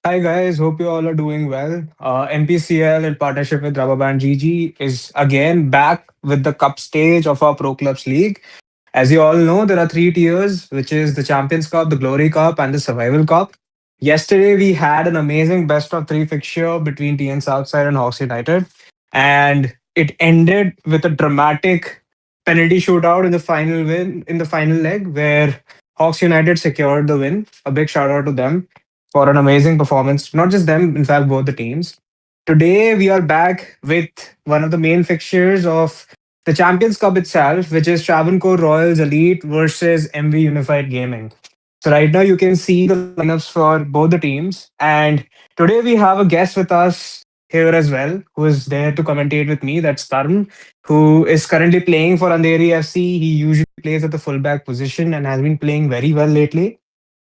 Hi guys, hope you all are doing well. NPCL in partnership with Rubber Band GG is again back with the cup stage of our Pro Clubs League. As you all know, there are three tiers, which is the Champions Cup, the Glory Cup, and the Survival Cup. Yesterday, we had an amazing best of three fixture between TN Southside and Hawks United, and it ended with a dramatic penalty shootout in the final leg, where Hawks United secured the win. A big shout out to them for an amazing performance. Not just them, in fact, both the teams. Today, we are back with one of the main fixtures of the Champions Cup itself, which is Travancore Royals Elite versus MV Unified Gaming. So right now you can see the lineups for both the teams. And today we have a guest with us here as well, who is there to commentate with me. That's Tarun, who is currently playing for Andheri FC. He usually plays at the fullback position and has been playing very well lately.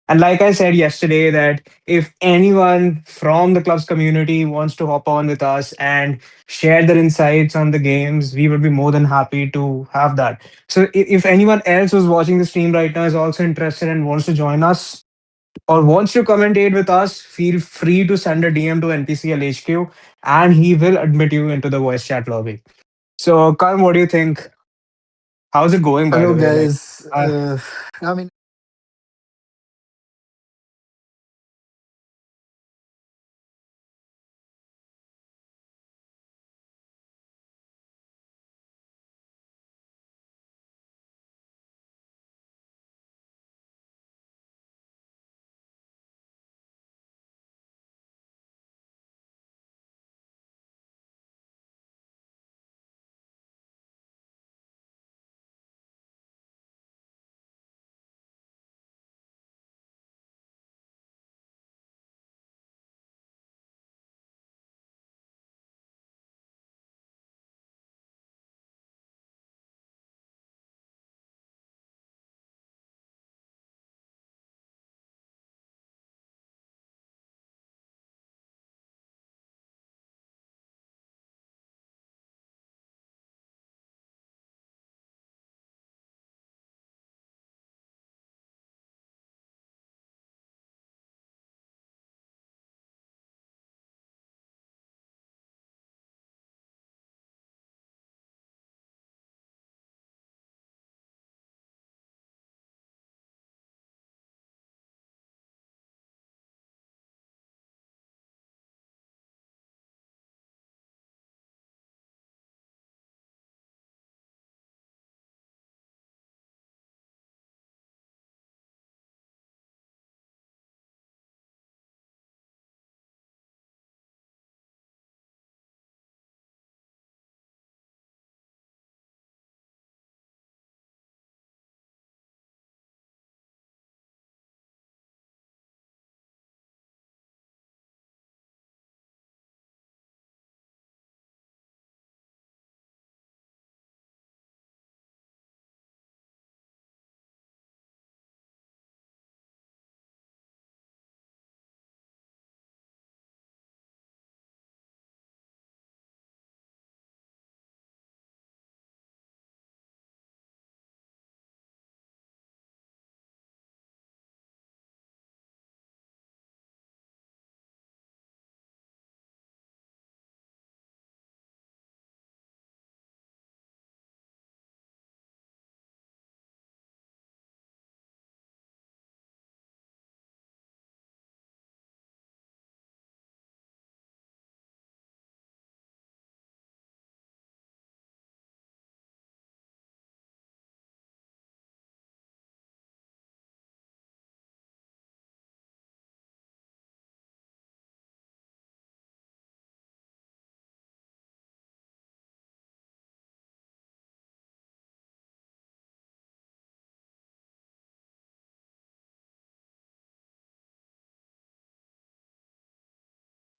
And like I said yesterday, that if anyone from the club's community wants to hop on with us and share their insights on the games, we would be more than happy to have that. So if anyone else who's watching the stream right now is also interested and wants to join us or wants to commentate with us, feel free to send a DM to NPCL HQ and he will admit you into the voice chat lobby. So, Karm, what do you think? How's it going, by Hello, the way? guys. Uh, I mean,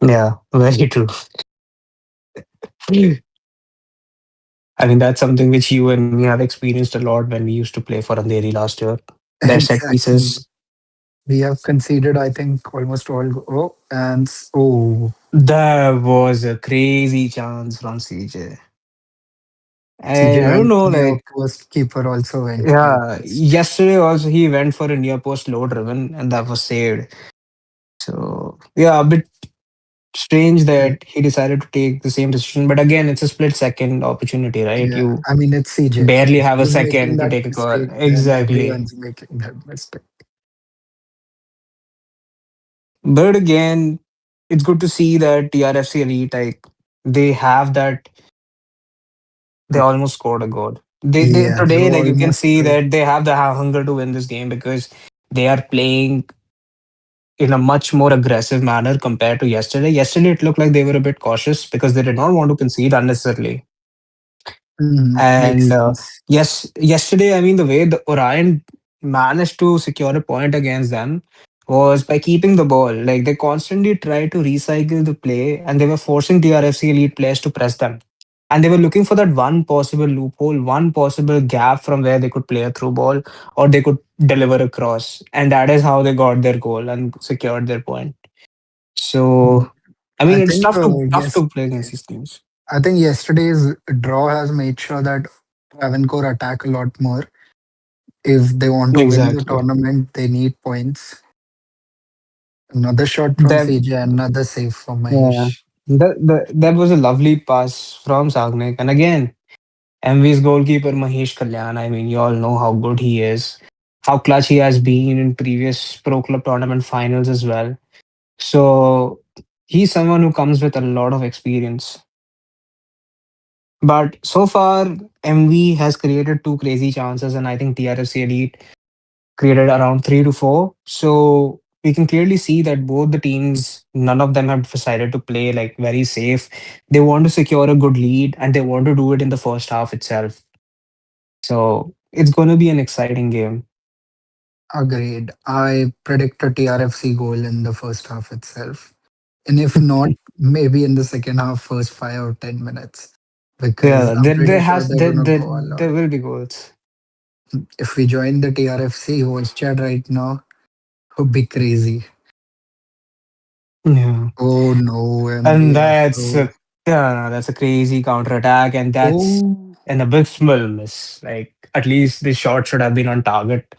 yeah, very true. I mean, that's something which you and me have experienced a lot when we used to play for Andheri last year. Their set exactly. pieces. We have conceded, I think, almost all. Oh, and oh, That was a crazy chance from CJ. CJ I don't and know, India like, post keeper also went near yeah, post. yesterday also he went for India Post low driven and that was saved. So, Yeah, a bit strange Yeah, that he decided to take the same decision. But again, it's a split second opportunity, right? yeah. You I mean, it's CJ. barely If have a he's making second to that take a call. mistake, then Exactly. everyone's making that mistake. But again, it's good to see that TRFC Elite, like, they have that, they almost scored a goal. They Yeah, they today, were like, you can almost see through. that they have the hunger to win this game because they are playing in a much more aggressive manner compared to yesterday. Yesterday, it looked like they were a bit cautious because they did not want to concede unnecessarily. Makes And sense. yes, yesterday, I mean, the way the Orion managed to secure a point against them was by keeping the ball. Like they constantly tried to recycle the play and they were forcing DRFC elite players to press them. And they were looking for that one possible loophole, one possible gap from where they could play a through ball or they could deliver a cross. And that is how they got their goal and secured their point. Mm. So, I I mean, it's think tough yes, to play against these teams. I think yesterday's draw has made sure that Travancore attack a lot more. If they want to win the Exactly. tournament, they need points. Another shot from That CJ, another save from Yeah, Mahesh. that was a lovely pass from Sagnik. And again, MV's goalkeeper Mahesh Kalyan. I mean, you all know how good he is, how clutch he has been in previous Pro Club tournament finals as well. So he's someone who comes with a lot of experience. But so far, MV has created two crazy chances, and I think TRFC Elite created around 3 to 4. So we can clearly see that both the teams, none of them have decided to play like very safe. They want to secure a good lead and they want to do it in the first half itself. So it's going to be an exciting game. Agreed. I predict a TRFC goal in the first half itself. And if not, maybe in the second half, first 5 or 10 minutes, because Yeah, I'm pretty sure they're gonna go all there out. will be goals. If we join the TRFC voice chat right now, would be crazy. Yeah, Oh no, and MV has to. that's a crazy counter attack, and that's Oh, an abysmal miss. Like at least the shot should have been on target.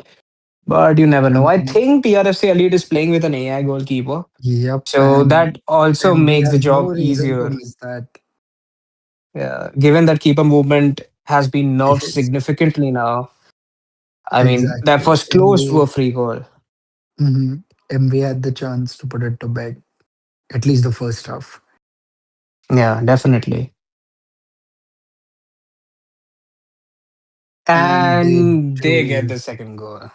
But you never know. I MV. think TRFC Elite is playing with an AI goalkeeper. Yep, So and that also MV makes the has no job reason to easier. miss that. Yeah. Given that keeper movement has been nerfed Yes, significantly now. I mean, that exactly. was close to a free goal. MV had the chance to put it to bed, at least the first half. Yeah, definitely. And they And they get do the second goal.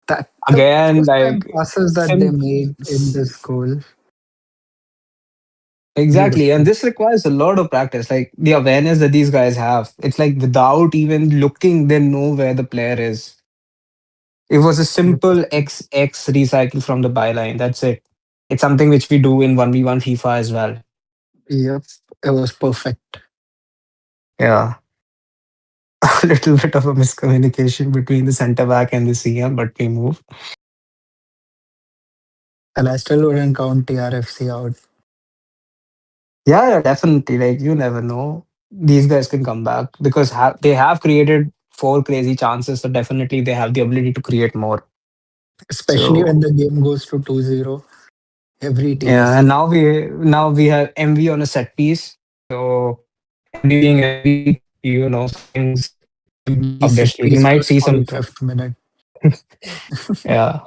that. The Again, first time like passes that they sim- made in this goal, exactly. And beautiful. this requires a lot of practice. Like the awareness that these guys have. It's like without even looking, they know where the player is. It was a simple 100%. XX recycle from the byline. That's it. It's something which we do in 1v1 FIFA as well. Yep, it was perfect. Yeah. A little bit of a miscommunication between the center back and the CM, but we move. And I still wouldn't count TRFC out. Yeah, definitely. Like, you never know. These guys can come back because they have created four crazy chances. So definitely they have the ability to create more. Especially when So, the game goes to 2-0. Every team yeah. And sees. now we have MV on a set piece. So, MV being MV, something's going to be He up their set sleeve. We piece might plus see something. 45th minute. Yeah.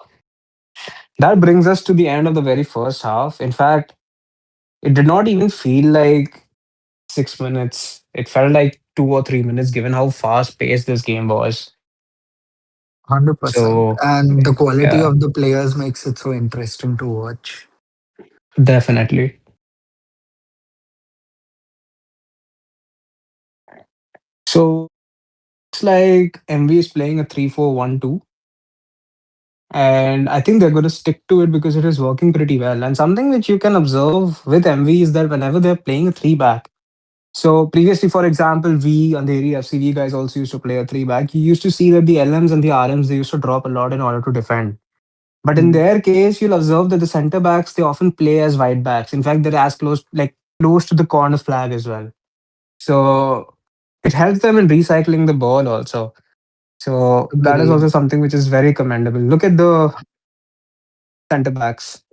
That brings us to the end of the very first half. In fact, it did not even feel like 6 minutes. It felt like 2 or 3 minutes, given how fast paced this game was. 100%. So, And the quality yeah, of the players makes it so interesting to watch. definitely. So, it's like MV is playing a 3-4-1-2, and I think they're going to stick to it because it is working pretty well. And something which you can observe with MV is that whenever they're playing a three back, so previously, for example, we and the FCV guys also used to play a three back. You used to see that the LMs and the RMs they used to drop a lot in order to defend. But in Mm. their case, you'll observe that the center backs they often play as wide backs. In fact, they're as close to the corner flag as well. So it helps them in recycling the ball also. So that is Agreed. also something which is very commendable. Look at the center backs.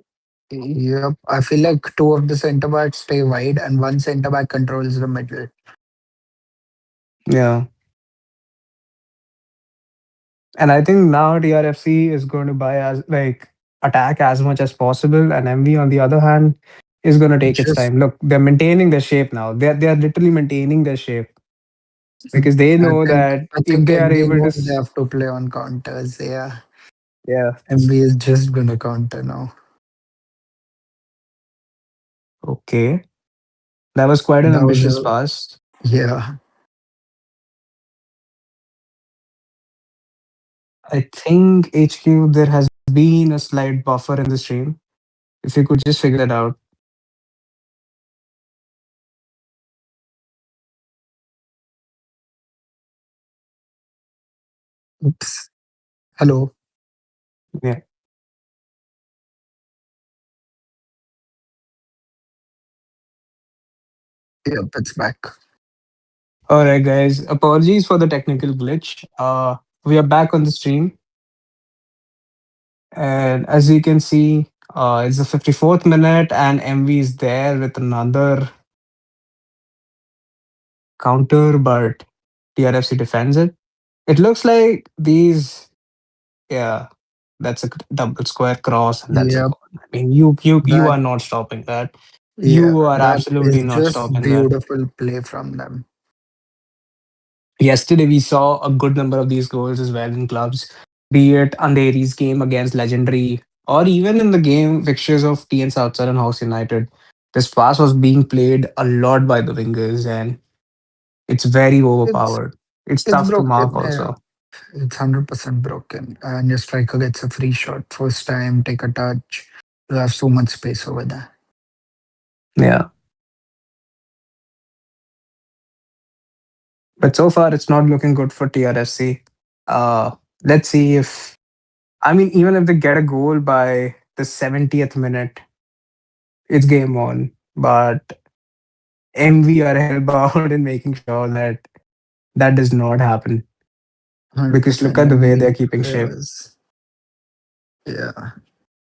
Yep. I feel like two of the center backs stay wide and one center back controls the middle. Yeah. And I think now TRFC is going to buy as like attack as much as possible, and MV on the other hand is going to take its Just time. Look, they're maintaining their shape now. They're literally maintaining their shape because they I know think that I if think they are NBA able to, knows they have to play on counters. Yeah. yeah, NBA is just gonna counter now. okay, that was quite an That was ambitious a pass. yeah. I think HQ there has been a slight buffer in the stream. If you could just figure that out, Oops. Hello. yeah. Yep, it's back. All right, guys. Apologies for the technical glitch. We are back on the stream. And as you can see, it's the 54th minute, and MV is there with another counter, but TRFC defends it. It looks like these, yeah, that's a double square cross, and that's a Yep. goal. I mean, you That are not stopping that. yeah, You are that is absolutely not just stopping that. beautiful play from them. Yesterday, we saw a good number of these goals as well in clubs, be it Andheri's game against Legendary, or even in the game fixtures of TN Southside and House United. This pass was being played a lot by the wingers, and it's very It's overpowered. It's it's tough to mark broken. Yeah. also. It's 100% broken. And your striker gets a free shot. First time, take a touch. You have so much space over there. Yeah. But so far, it's not looking good for TRFC. Uh, let's see if, I mean, even if they get a goal by the 70th minute, it's game on. But MV are hellbound in making sure that that does not happen because look 100% at the way they're MV keeping shape. players. Yeah.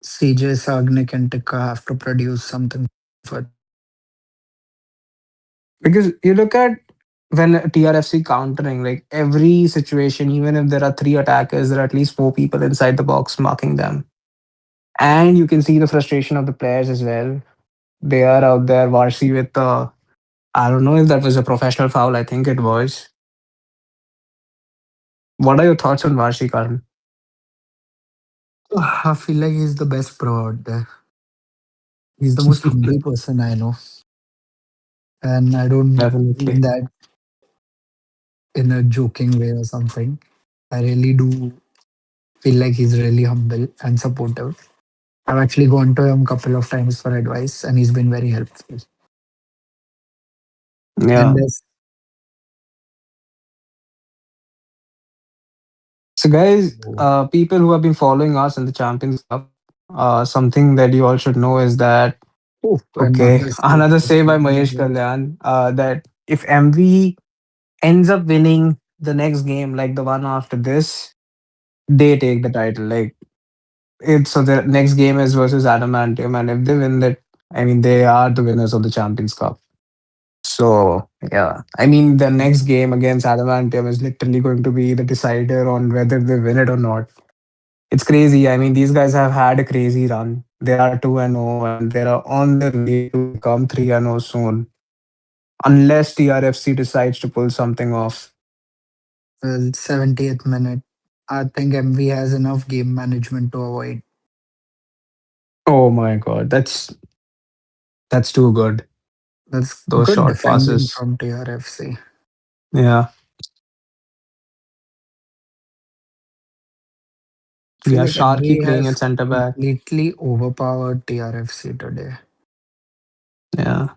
CJ Sagnik and Tika have to produce something for Because you look at when TRFC countering, like every situation, even if there are three attackers, there are at least four people inside the box marking them. And you can see the frustration of the players as well. They are out there, Varsi, with I don't know if that was a professional foul. I think it was. What are your thoughts on Varsi, Karan? I feel like he's the best pro out there. He's the most humble person I know. And I don't mean Definitely. that in a joking way or something. I really do feel like he's really humble and supportive. I've actually gone to him a couple of times for advice and he's been very helpful. And Yeah. there's So, guys, oh, people who have been following us in the Champions Cup, something that you all should know is that, oh, okay, another save another for save by Mahesh CJ. Kalyan, that if MV ends up winning the next game, like the one after this, they take the title. Like, it's so the next game is versus Adamantium, and if they win that, I mean, they are the winners of the Champions Cup. So, yeah, I mean, the next game against Adamantium is literally going to be the decider on whether they win it or not. It's crazy. I mean, these guys have had a crazy run. They are 2-0 and they are on their way to become 3-0 soon, unless TRFC decides to pull something off. Well, 70th minute. I think MV has enough game management to avoid. Oh my god, that's too good. That's Those good short defending passes. from TRFC. Yeah, I we feel have like Sharky MV playing has at centre back. completely overpowered TRFC today. Yeah,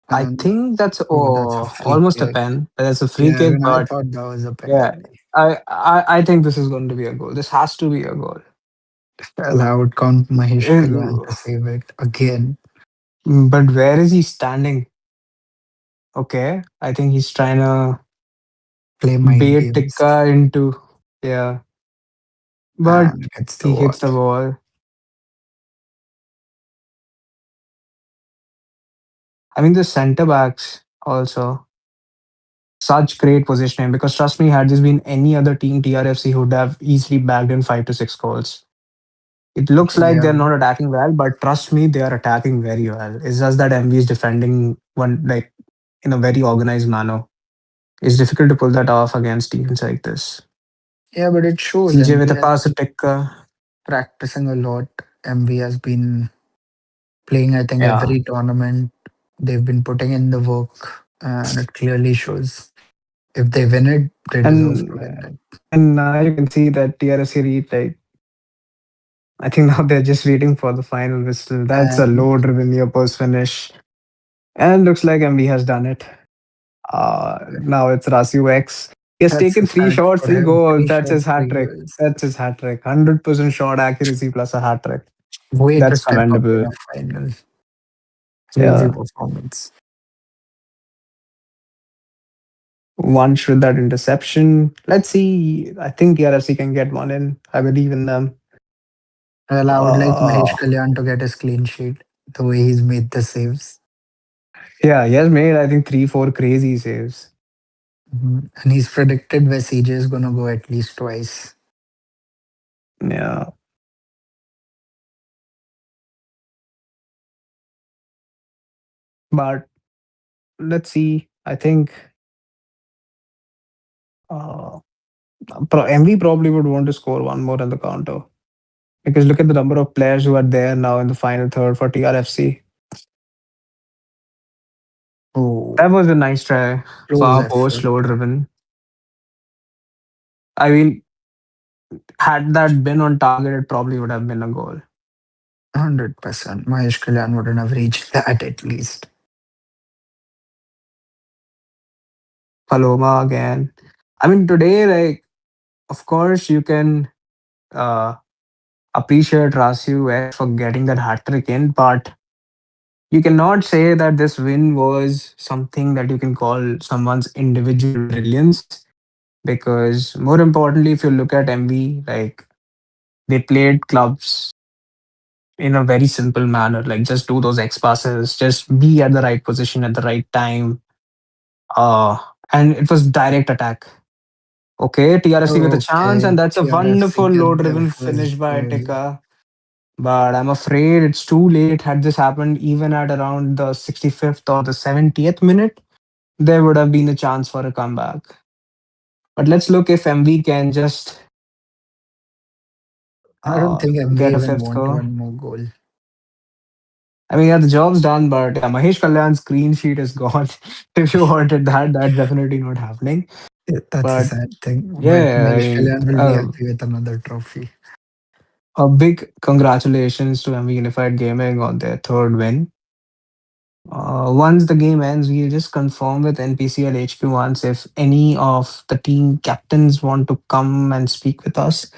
I And think that's oh, that's a free almost a kick. pen. That's a free Yeah, kick, even I but thought that was a yeah, penalty. I think this is going to be a goal. This has to be a goal. Well, I would count Mahesh Kalyan to Uh, save it again. But where is he standing? Okay, I think he's trying to. play mind bait games Tikka into, yeah, but and gets the he wall. hits the wall. I mean, the center backs also such great positioning because trust me, had this been any other team, TRFC would have easily bagged in 5 to 6 goals. It looks like they're Yeah, not attacking well, but trust me, they are attacking very well. It's just that MV is defending one like in a very organized manner. It's difficult to pull that off against teams like this. yeah, but it shows CJ with MV a has pass to been Tikka. practicing a lot. MV has been playing, I think, Yeah. every tournament. They've been putting in the work, and it clearly shows. If they win it, they deserve to And win it. now you can see that TRFC like I think now they're just waiting for the final whistle. That's a And low driven near post finish. And looks like MV has done it. Now it's Rasu X. He has that's taken three sad shots, for three him. goals. Three That's his shots, hat three trick. goals. That's his hat trick. 100% shot accuracy plus a hat trick. Way to That's step up in commendable. a final. Crazy Yeah. performance. One should that interception. Let's see. I think TRFC can get one in. I believe in them. Well, I would like Uh, Mahesh Kalyan to get his clean sheet, the way he's made the saves. yeah, he has made, I think, three, four crazy saves. Mhm. And he's predicted where CJ is going to go at least twice. Yeah. But let's see. I think uh, MV probably would want to score one more in the counter. Because look at the number of players who are there now in the final third for TRFC. Oh, That was a nice try. close Far post, effort. slow driven. I mean, had that been on target, it probably would have been a goal. 100%. Mahesh Kalyan wouldn't have reached that at least. Paloma again. I mean, today, like, of course, you can uh, appreciate Rasu X for getting that hat trick in, but you cannot say that this win was something that you can call someone's individual brilliance. Because more importantly, if you look at MV, like they played clubs in a very simple manner, like just do those X passes, just be at the right position at the right time. Uh, and it was direct attack. Okay, TRFC with a chance, and Okay, that's a TRFC wonderful low get their driven first finish by goal. Tika. But I'm afraid it's too late. Had this happened even at around the 65th or the 70th minute, there would have been a chance for a comeback. But let's look if MV can just I don't think MV get a even fifth want goal. one more goal. I mean, yeah, the job's done, but yeah, Mahesh Kalyan's clean sheet is gone. If you wanted that, that's definitely not happening. Yeah, that's a But sad thing. But yeah, I Mahesh mean, Kalyan will be happy with another trophy. a big congratulations to MV Unified Gaming on their third win. Once the game ends, we'll just confirm with NPCL HQ once if any of the team captains want to come and speak with us.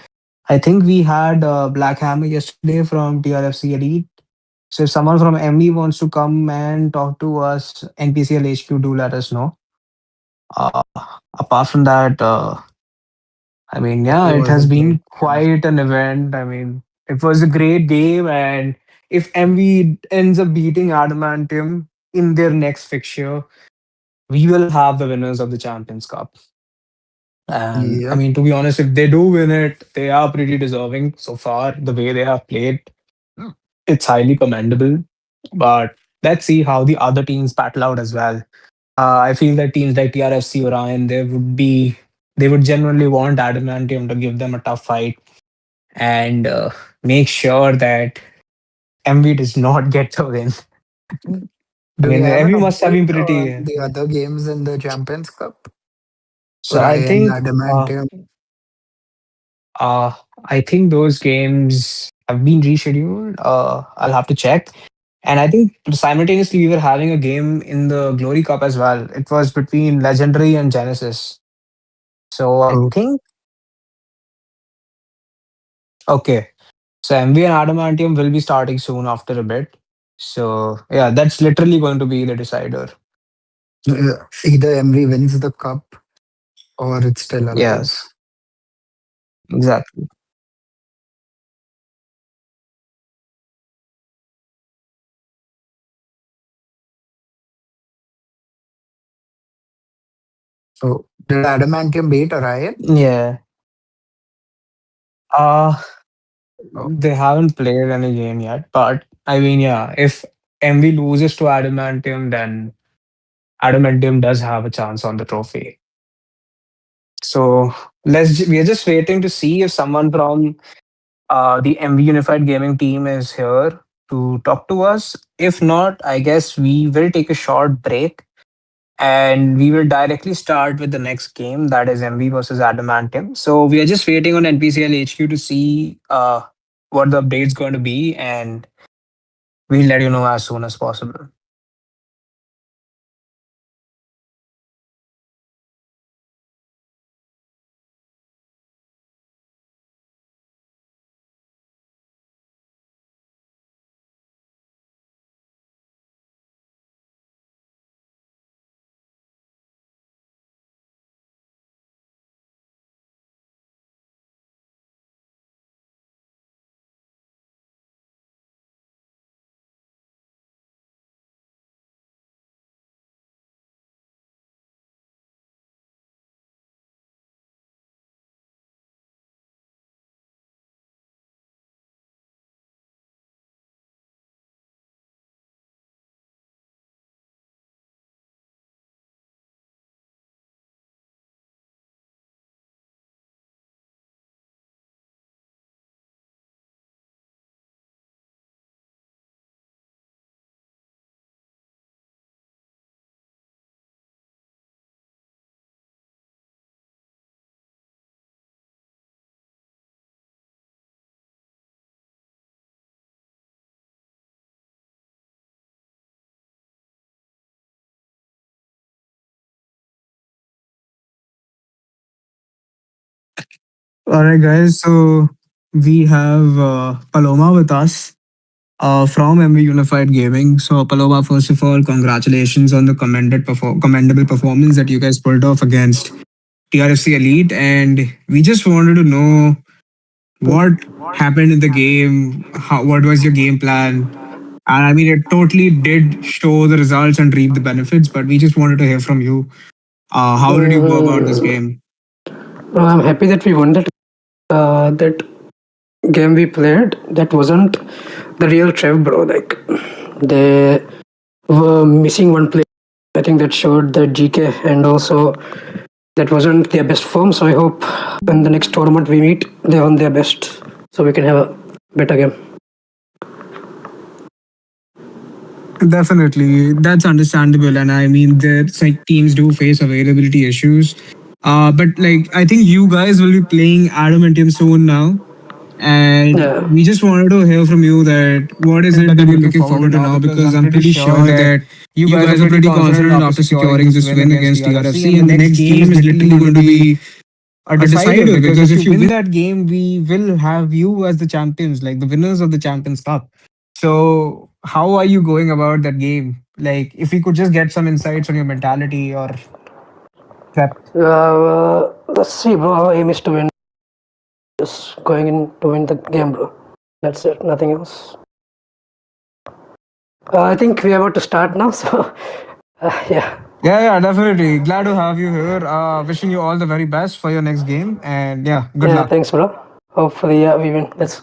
I think we had Black Hammer yesterday from TRFC Elite. So if someone from ME wants to come and talk to us, NPCL HQ, do let us know. Uh, Apart from that, I mean, yeah, It it was a has great been game. quite an event. I mean, it was a great game. And if MV ends up beating Adamantium in their next fixture, we will have the winners of the Champions Cup. And I Yep. mean, to be honest, if they do win it, they are pretty deserving so far. The way they have played, it's highly commendable. But let's see how the other teams battle out as well. I feel that teams like TRFC Orion, they would genuinely want Adamantium to give them a tough fight and make sure that MV does not get the win. I Do we mean, have an MV must have been update pretty. on the other games in the Champions Cup? So Orion, Adamantium. uh, I think those games have been rescheduled. I'll have to check. And I think simultaneously we were having a game in the Glory Cup as well. It was between Legendary and Genesis. So I Oh, think okay. So MV and Adamantium will be starting soon after a bit. So yeah, that's literally going to be the decider. either MV wins the cup or it's still alive? Yes, exactly. So did adamantium beat Orion? Yeah. Uh Oh, they haven't played any game yet, but I mean, yeah, if MV loses to Adamantium, then Adamantium does have a chance on the trophy. So we are just waiting to see if someone from the MV Unified Gaming team is here to talk to us. If not, I guess we will take a short break and we will directly start with the next game, that is MV versus Adamantium. So we are just waiting on NPCL HQ to see what the update's going to be, and we'll let you know as soon as possible. All right, guys. So we have Paloma with us from MV Unified Gaming. So, Paloma, first of all, congratulations on the commendable performance that you guys pulled off against TRFC Elite. And we just wanted to know what happened in the game, what was your game plan? And I mean, it totally did show the results and reap the benefits, but we just wanted to hear from you. How did you go about this Mm, game? I'm happy that we won that game we played. That wasn't the real Trev, bro. Like they were missing one player. I think that showed the GK, and also that wasn't their best form. So I hope in the next tournament we meet, they're on their best, so we can have a better game. Definitely, that's understandable, and I mean, there's like teams do face availability issues. But like, I think you guys will be playing Adamantium soon now, and Yeah. we just wanted to hear from you that what is it that you're looking forward to now? Because I'm pretty sure that you guys are pretty confident after securing this win against TRFC, and the next game is literally going to be a decider. Because if you win that game, we will have you as the champions, like the winners of the Champions Cup. So, how are you going about that game? Like, if we could just get some insights on your mentality or prep. Let's see, bro. Our aim is to win. Just going in to win the game, bro. That's it. Nothing else. I think we are about to start now. So yeah. Yeah, yeah, definitely. Glad to have you here. Wishing you all the very best for your next game. And yeah, good Yeah, luck. thanks, bro. Hopefully, yeah, we win. Let's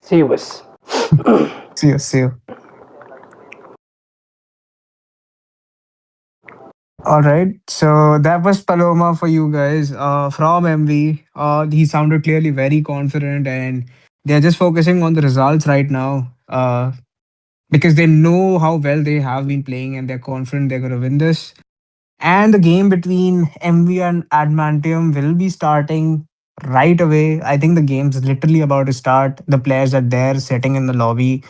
see you, boys. See you. See you. All right. So that was Paloma for you guys from MV. He sounded clearly very confident, and they're just focusing on the results right now because they know how well they have been playing and they're confident they're going to win this. And the game between MV and Adamantium will be starting right away. I think the game's literally about to start. The players are there sitting in the lobby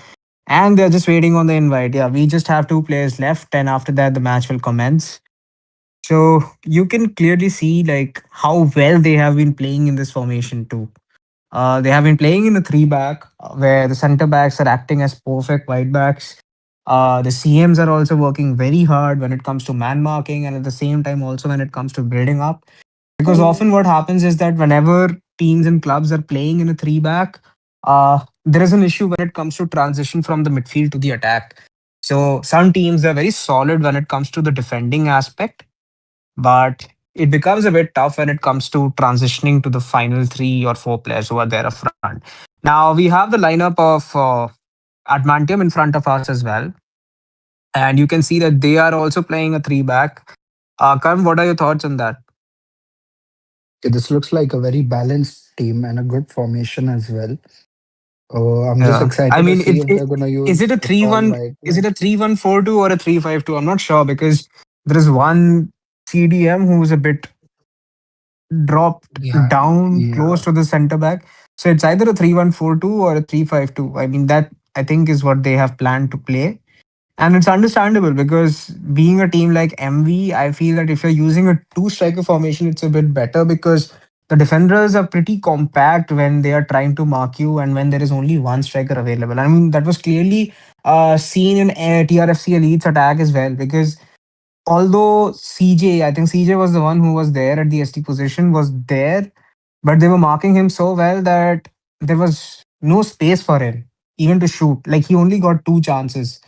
and they're just waiting on the invite. Yeah, we just have two players left, and after that, the match will commence. So you can clearly see like how well they have been playing in this formation too. They have been playing in a three back where the center backs are acting as perfect wide backs. The CMs are also working very hard when it comes to man marking and at the same time also when it comes to building up. Because often what happens is that whenever teams and clubs are playing in a three back, there is an issue when it comes to transition from the midfield to the attack. So some teams are very solid when it comes to the defending aspect, but it becomes a bit tough when it comes to transitioning to the final three or four players who are there up front. Now we have the lineup of Admantium in front of us as well, and you can see that they are also playing a three back. Karan, what are your thoughts on that? This looks like a very balanced team and a good formation as well. I'm just Yeah, I excited to mean, see if they're gonna is it use a a three tall one? wide Is it player. a 3-1-4-2 or a 3-5-2? I'm not sure because there is one CDM who's a bit dropped Yeah, down close yeah. to the center back. So it's either a 3-1-4-2 or a 3-5-2. I mean, that I think is what they have planned to play. And it's understandable because being a team like MV, I feel that if you're using a two striker formation, it's a bit better because the defenders are pretty compact when they are trying to mark you and when there is only one striker available. I mean, that was clearly seen in TRFC Elite's attack as well because although CJ, I think CJ was the one who was there at the ST position, was there, but they were marking him so well that there was no space for him even to shoot. Like he only got two chances.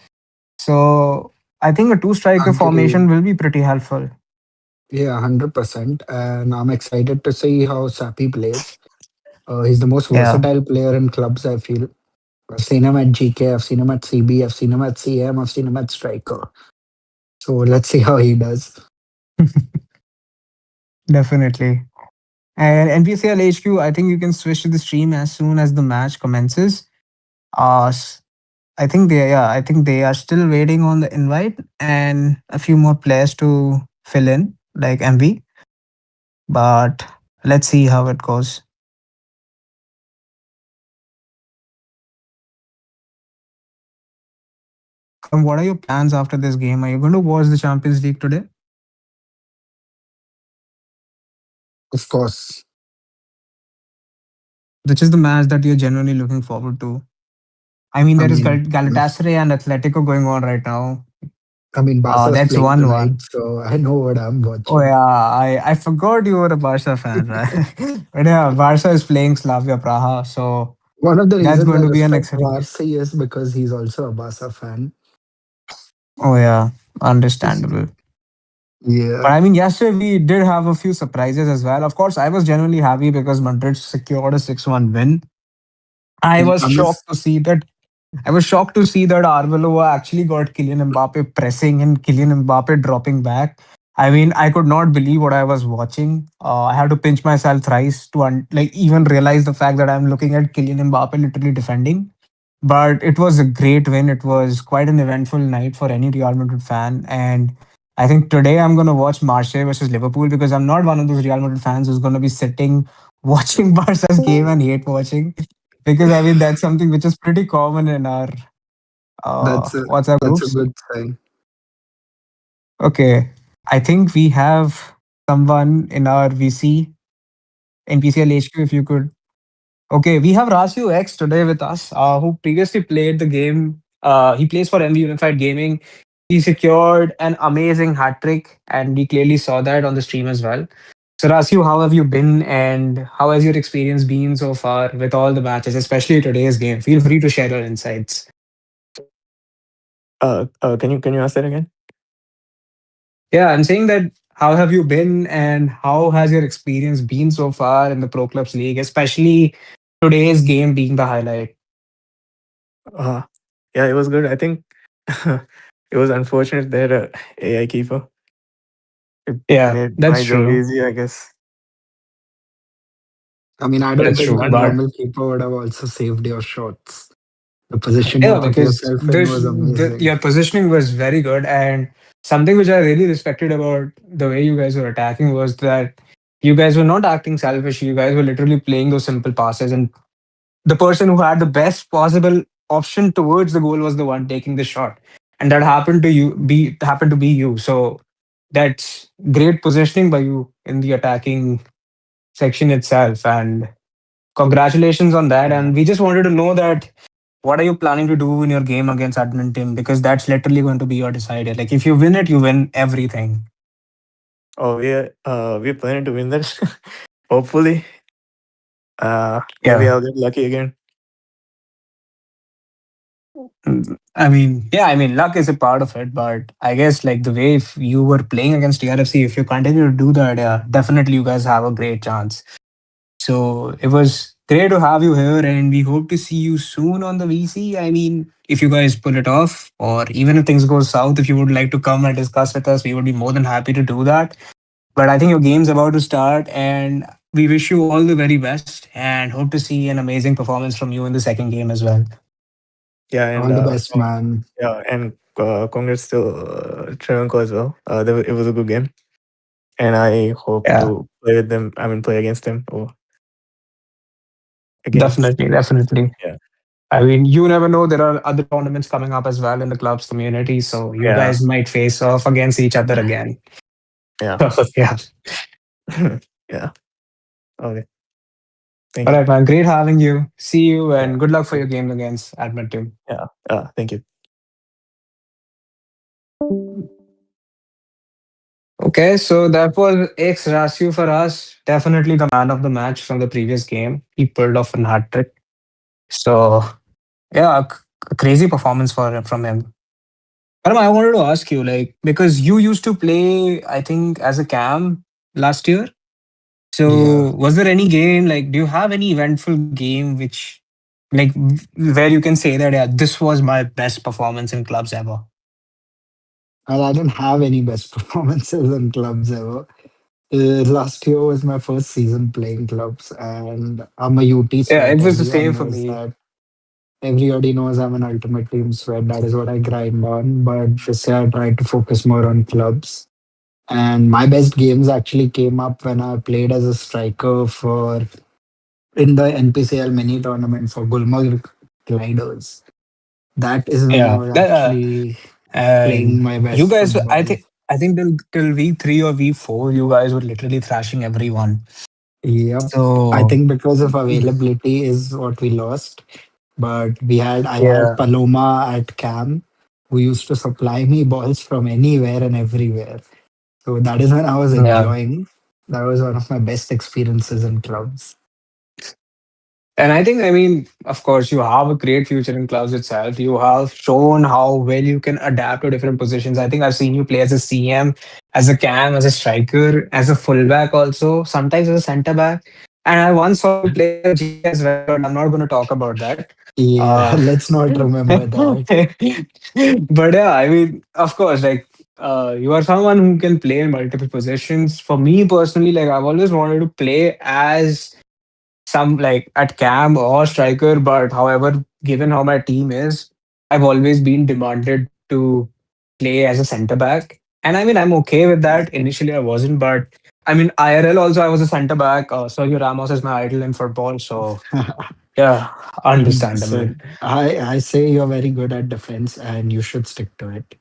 So I think a two striker formation Agreed. will be pretty helpful. Yeah, 100%. And I'm excited to see how Sapi plays. He's the most Yeah. versatile player in clubs, I feel. I've seen him at GK, I've seen him at CB, I've seen him at CM, I've seen him at Striker. So let's see how he does. Definitely. And NPCL HQ, I think you can switch to the stream as soon as the match commences. I think I think they are still waiting on the invite and a few more players to fill in, like MV. But let's see how it goes. Karam, what are your plans after this game? Are you going to watch the Champions League today? Of course. Which is the match that you're genuinely looking forward to? I mean, I there is mean, Galatasaray and Atletico going on right now. Barca's That's playing 1-1. tonight, so I know what I'm Oh watching. yeah, I forgot you were a Barca fan, right? But yeah, Barca is playing Slavia Praha, so One of the that's reasons going I to be an respect exciting. Varsi is because he's also a Barca fan. Oh yeah, understandable. But Yeah. I mean, yesterday we did have a few surprises as well. Of course, I was genuinely happy because Madrid secured a 6-1 win. I was I'm shocked just to see that I was shocked to see that Arbeloa actually got Kylian Mbappe pressing and Kylian Mbappe dropping back. I mean, I could not believe what I was watching. I had to pinch myself thrice to like even realize the fact that I'm looking at Kylian Mbappe literally defending. But it was a great win. It was quite an eventful night for any Real Madrid fan. And I think today I'm going to watch Marseille versus Liverpool because I'm not one of those Real Madrid fans who's going to be sitting watching Barca's game and hate watching. Because I mean, that's something which is pretty common in our that's a WhatsApp that's a groups. good thing. Okay. I think we have someone in our VC, NPCL HQ, if you could. Okay, we have Rasu X today with us, who previously played the game. He plays for MV Unified Gaming. He secured an amazing hat trick, and we clearly saw that on the stream as well. So, Rasu, how have you been, and how has your experience been so far with all the matches, especially today's game? Feel free to share your insights. Can you ask that again? Yeah, I'm saying that how have you been and how has your experience been so far in the Pro Clubs League, especially today's game being the highlight? Uh, yeah, it was good. I think it was unfortunate that AI keeper it Yeah, made that's my job true. easy, I guess. I mean, I don't That's think true. a But normal keeper would have also saved your shots. The position you yeah, put because yourself in was amazing. your positioning was very good. And something which I really respected about the way you guys were attacking was that you guys were not acting selfish. You guys were literally playing those simple passes. And the person who had the best possible option towards the goal was the one taking the shot. And that happened to be you. So that's great positioning by you in the attacking section itself. And congratulations on that. Yeah. And we just wanted to know that what are you planning to do in your game against Admin Team? Because that's literally going to be your decider. Like if you win it, you win everything. Oh, we're planning to win that. Hopefully, maybe Yeah. I'll get lucky again. I mean, yeah, I mean, luck is a part of it, but I guess like the way if you were playing against TRFC, if you continue to do that, yeah, definitely you guys have a great chance. So it was great to have you here, and we hope to see you soon on the VC. I mean, if you guys pull it off, or even if things go south, if you would like to come and discuss with us, we would be more than happy to do that. But I think your game's about to start, and we wish you all the very best, and hope to see an amazing performance from you in the second game as well. Yeah, and All the best, man. yeah, and congrats to Travancore as well. It was a good game, and I hope Yeah. to play with them. I mean, play against them or against. Definitely, definitely. Yeah, I mean, you never know. There are other tournaments coming up as well in the club's community, so you yeah, guys might face off against each other again. yeah, Yeah. yeah. Okay, thank All you. right, man. Great having you. See you, Yeah, and good luck for your game against Admit Team. yeah, thank you. Okay, so that was X Rasio for us. Definitely the man of the match from the previous game. He pulled off a hat trick. So yeah, a crazy performance from him. Param, I wanted to ask you, like, because you used to play, I think, as a cam last year. Yeah. So, was there any game, like, do you have any eventful game which, like, where you can say that, yeah, this was my best performance in clubs ever? Well, I didn't have any best performances in clubs ever. Last year was my first season playing clubs, and I'm a UT Yeah, sweat. it was the Everyone same for knows me. that. Everybody knows I'm an ultimate team sweat. That is what I grind on. But this year I tried to focus more on clubs. And my best games actually came up when I played as a striker for in the NPCL mini tournament for Gulmarg Gliders. That is when I Yeah. was actually playing And my you best guys, football. I think till week 3 or week 4, you guys were literally thrashing everyone. Yep. I So, think because of availability is what we lost. But I had yeah. Paloma at Cam who used to supply me balls from anywhere and everywhere. So that is when I was Yeah. enjoying. That was one of my best experiences in clubs. And I think, I mean, of course, you have a great future in clubs itself. You have shown how well you can adapt to different positions. I think I've seen you play as a CM, as a cam, as a striker, as a fullback also, sometimes as a center back. And I once saw you play as a GT as well, but I'm not going to talk about that. Yeah, Uh, let's not remember but that. yeah, I mean, of course, like you are someone who can play in multiple positions. For me personally, like I've always wanted to play as some like at cam or striker, but however, given how my team is, I've always been demanded to play as a center back. And I mean, I'm okay with that. Initially, I wasn't, but I mean, IRL also, I was a center back. Sergio Ramos is my idol in football. So, yeah, understandable. Understood. I say you're very good at defense and you should stick to it.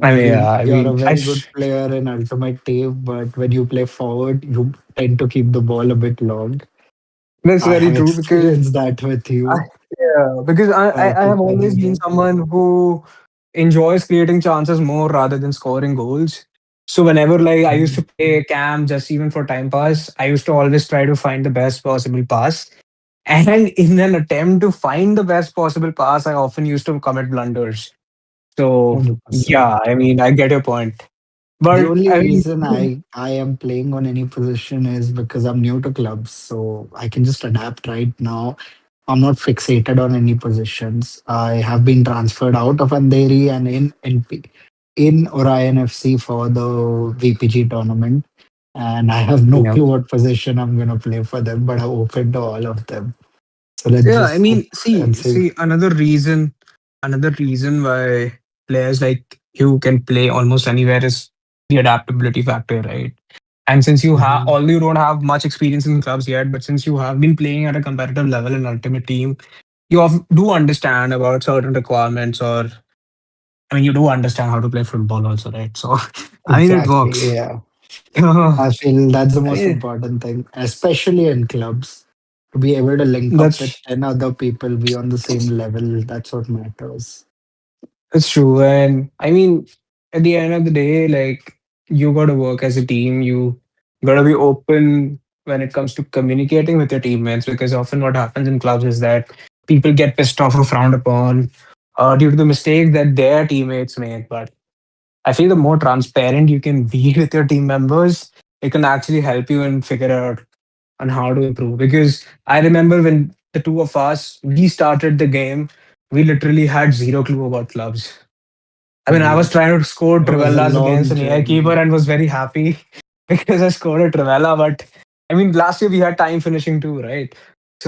I mean, yeah, I You're a mean, very good player in Ultimate Team, but when you play forward, you tend to keep the ball a bit long. that's I very have true because experienced that with I, you. yeah, because I have Too many always been games. someone who enjoys creating chances more rather than scoring goals. So whenever like I used to play cam just even for time pass, I used to always try to find the best possible pass. And in an attempt to find the best possible pass, I often used to commit blunders. So 100%. yeah, I mean I get your point. The But only I mean reason I am playing on any position is because I'm new to clubs, so I can just adapt right now. I'm not fixated on any positions. I have been transferred out of Andheri and in Orion FC for the VPG tournament, and I have no yeah. clue what position I'm gonna play for them, but I'm open to all of them. So let's Yeah, I just hope mean, and see. see, another reason why players like you can play almost anywhere is the adaptability factor, right? And since you have, Mhm. although you don't have much experience in clubs yet, but since you have been playing at a competitive level in Ultimate Team, do understand about certain requirements, or I mean, you do understand how to play football also, right? So, I mean, it Exactly. works. Yeah. I I feel that's the most mean, important thing, especially in clubs. To be able to link up with that's 10 other people, be on the same level, that's what matters. that's true, and I mean, at the end of the day, like. you got to work as a team. You got to be open when it comes to communicating with your teammates, because often what happens in clubs is that people get pissed off or frowned upon due to the mistakes that their teammates make. But I feel the more transparent you can be with your team members, it can actually help you and figure out on how to improve. Because I remember when the two of us we started the game, we literally had zero clue about clubs. I mean, I was Yeah, trying to score it was a Trivellas against long an AI keeper journey. and was very happy because I scored a Trivella. But I mean, last year we had time finishing too, right?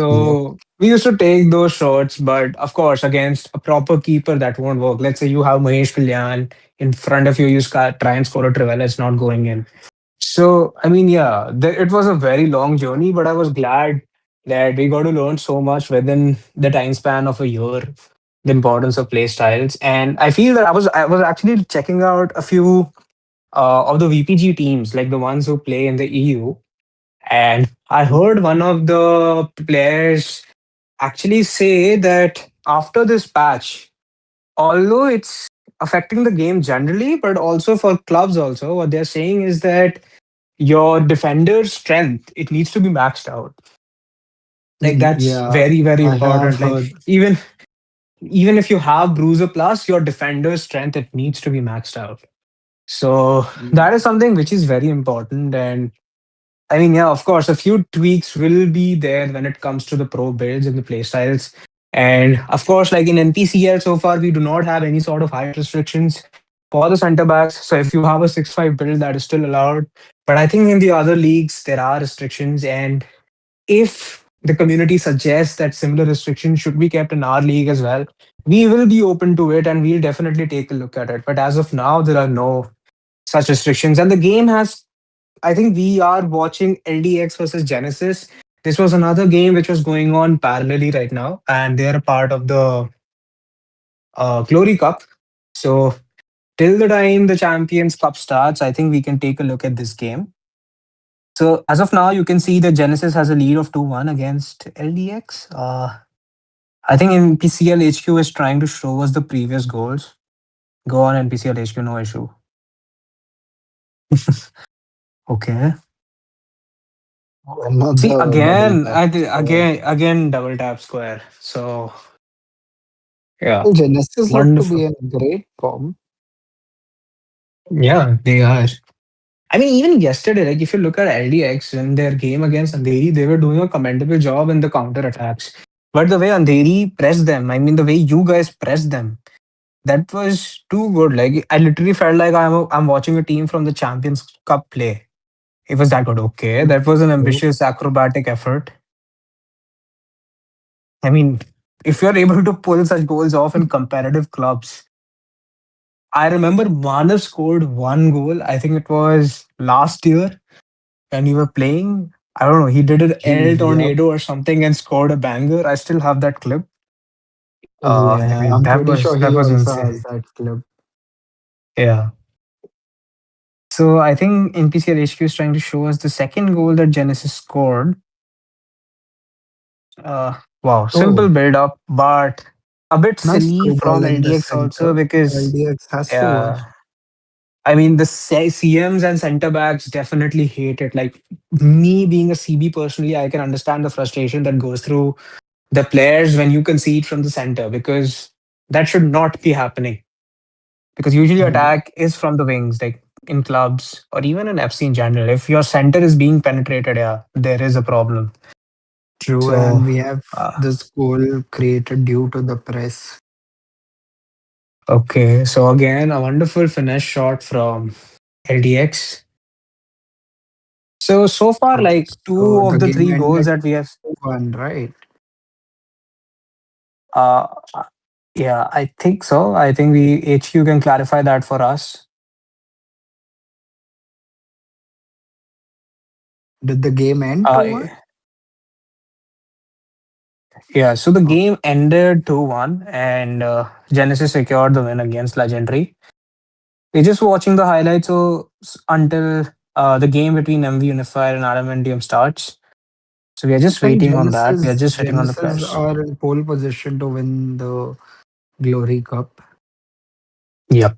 Yep. So we used to take those shots, but of course, against a proper keeper, that won't work. Let's say you have Mahesh Kalyan in front of you, try and score a Trivella, it's not going in. So, I mean, yeah, it was a very long journey, but I was glad that we got to learn so much within the time span of a year, the importance of play styles. And I feel that I was actually checking out a few of the VPG teams, like the ones who play in the EU. And I heard one of the players actually say that after this patch, although it's affecting the game generally, but also for clubs also, what they're saying is that your defender's strength, it needs to be maxed out. Like that's Yeah, very, very I have important. Like heard. even if you have bruiser plus, your defender's strength, it needs to be maxed out. So Mm, that is something which is very important. And I mean, yeah, of course, a few tweaks will be there when it comes to the pro builds and the play styles. And of course, like in NPCL so far, we do not have any sort of height restrictions for the center backs. So if you have a 6'5" build, that is still allowed. But I think in the other leagues, there are restrictions. And if the community suggests that similar restrictions should be kept in our league as well, we will be open to it and we'll definitely take a look at it. But as of now, there are no such restrictions. And the game has, I think we are watching LDX versus Genesis. This was another game which was going on parallelly right now, and they are a part of the Glory Cup. So, till the time the Champions Cup starts, I think we can take a look at this game. So, as of now, you can see that Genesis has a lead of 2-1 against LDX. I think NPCL HQ is trying to show us the previous goals. Go on, NPCL HQ, no issue. Okay. See another double again, tap score. again double tap square. So yeah, Well, Genesis look to wonderful. be in great form. Yeah, they are. I mean, even yesterday, like if you look at LDX in their game against Andheri, they were doing a commendable job in the counter attacks. But the way Andheri pressed them, I mean, the way you guys pressed them, that was too good. Like I literally felt like I'm watching a team from the Champions Cup play. It was that good. Okay, that was an True. ambitious acrobatic effort. I mean, if you're able to pull such goals off in competitive clubs, I remember Manav scored one goal. I think it was last year when you were playing. I don't know. He did an El Yep. Tornado or something and scored a banger. I still have that clip. I Yeah, mean, I'm pretty sure that he was also insane. has that clip. Yeah. So I think NPCL HQ is trying to show us the second goal that Genesis scored. Wow, simple Oh, build up, but a bit nice silly through from ball in the LDX also center. because LDX has to work. yeah, I mean, the CMs and center backs definitely hate it. Like me being a CB personally, I can understand the frustration that goes through the players when you concede from the center because that should not be happening. Because usually Mm, attack is from the wings, like in clubs or even in FC in general. If your center is being penetrated, yeah, there is a problem. true, So, and we have uh, this goal created due to the press. okay. So again, a wonderful finesse shot from LDX. So far, like two So of the the game three goals ended that we have 2-1, right? Uh, uh, yeah, I think so. I think we HQ can clarify that for us. Did the game end Uh, 2-1? yeah, so the game ended 2-1 and Genesis secured the win against Legendary. We're just watching the highlights until the game between MV Unifier and RMNDM starts. So we are just And waiting on that. We are Genesis just waiting on the Genesis players. are in pole position to win the Glory Cup. Yep.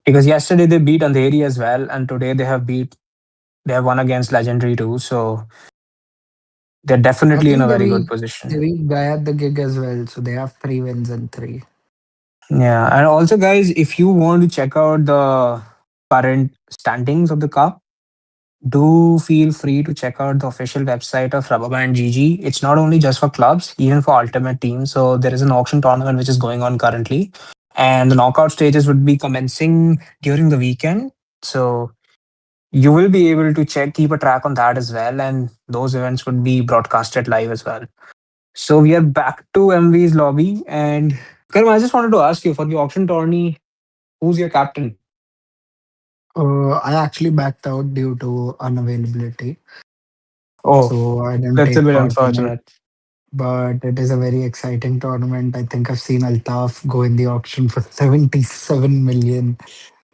because yesterday they beat Andheri as well, and today they have won against Legendary too. So they're I definitely in a think very good position. they beat Guy at the gig as well, so they have 3 wins and three. Yeah, and also guys, if you want to check out the current standings of the cup, do feel free to check out the official website of Rubber Band GG. It's not only just for clubs, even for ultimate teams. So there is an auction tournament which is going on currently, and the knockout stages would be commencing during the weekend. So you will be able to keep a track on that as well, and those events would be broadcasted live as well. So we are back to MV's lobby, and Karim, I just wanted to ask you for the auction tourney, who's your captain? I actually backed out due to unavailability, Oh, so I didn't that's a take bit part in it. unfortunate. But it is a very exciting tournament. I think I've seen Altaf go in the auction for 77 million,